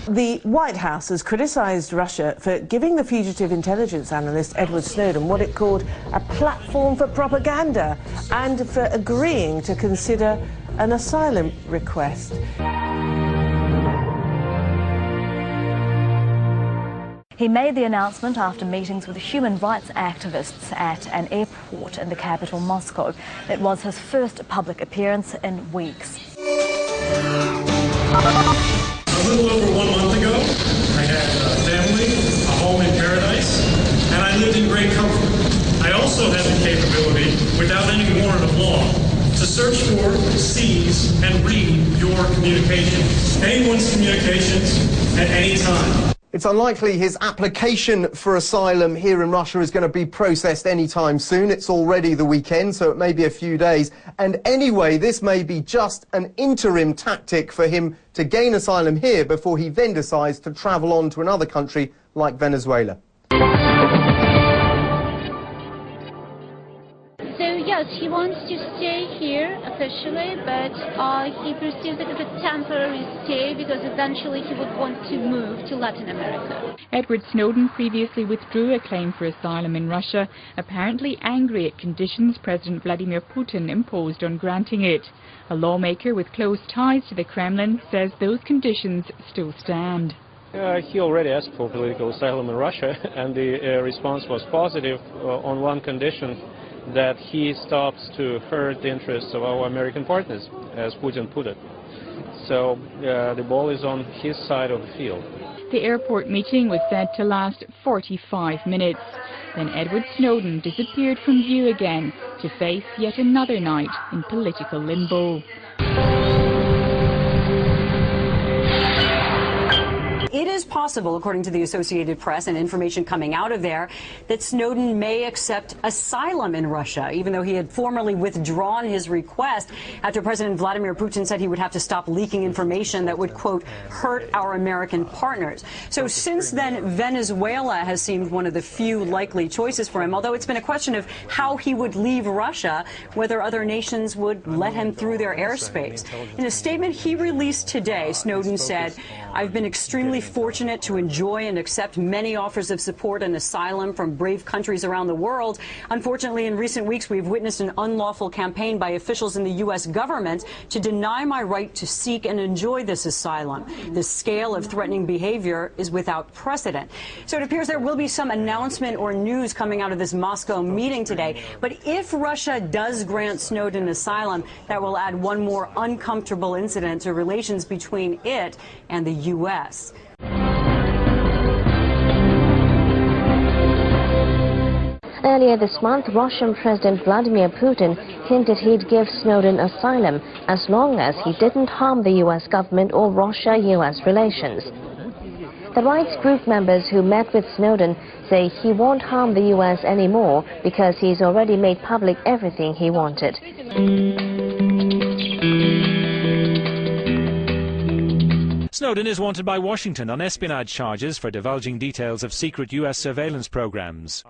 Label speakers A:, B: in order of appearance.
A: The White House has criticised Russia for giving the fugitive intelligence analyst Edward Snowden what it called a platform for propaganda and for agreeing to consider an asylum request.
B: He made the announcement after meetings with human rights activists at an airport in the capital, Moscow. It was his first public appearance in weeks.
C: A little over 1 month ago, I had a family, a home in paradise, and I lived in great comfort. I also had the capability, without any warrant of law, to search for, seize, and read your communications. Anyone's communications at any time.
D: It's unlikely his application for asylum here in Russia is going to be processed anytime soon. It's already the weekend, so it may be a few days. And anyway, this may be just an interim tactic for him to gain asylum here before he then decides to travel on to another country like Venezuela.
E: Yes, he wants to stay here officially, but he perceives it as a temporary stay because eventually he would want to move to Latin America.
F: Edward Snowden previously withdrew a claim for asylum in Russia, apparently angry at conditions President Vladimir Putin imposed on granting it. A lawmaker with close ties to the Kremlin says those conditions still stand.
G: He already asked for political asylum in Russia, and the response was positive on one condition, that he stops to hurt the interests of our American partners, as Putin put it. So the ball is on his side of the field.
F: The airport meeting was said to last 45 minutes. Then Edward Snowden disappeared from view again to face yet another night in political limbo.
H: It is possible, according to the Associated Press and information coming out of there, that Snowden may accept asylum in Russia, even though he had formally withdrawn his request after President Vladimir Putin said he would have to stop leaking information that would, quote, hurt our American partners. So since then, Venezuela has seemed one of the few likely choices for him, although it's been a question of how he would leave Russia, whether other nations would let him through their airspace. In a statement he released today, Snowden said, "I've been extremely fortunate to enjoy and accept many offers of support and asylum from brave countries around the world. Unfortunately, in recent weeks, we've witnessed an unlawful campaign by officials in the U.S. government to deny my right to seek and enjoy this asylum. The scale of threatening behavior is without precedent." So it appears there will be some announcement or news coming out of this Moscow meeting today. But if Russia does grant Snowden asylum, that will add one more uncomfortable incident to relations between it and the U.S.
I: Earlier this month, Russian President Vladimir Putin hinted he'd give Snowden asylum as long as he didn't harm the U.S. government or Russia-U.S. relations. The rights group members who met with Snowden say he won't harm the U.S. anymore because he's already made public everything he wanted.
J: Snowden is wanted by Washington on espionage charges for divulging details of secret U.S. surveillance programs.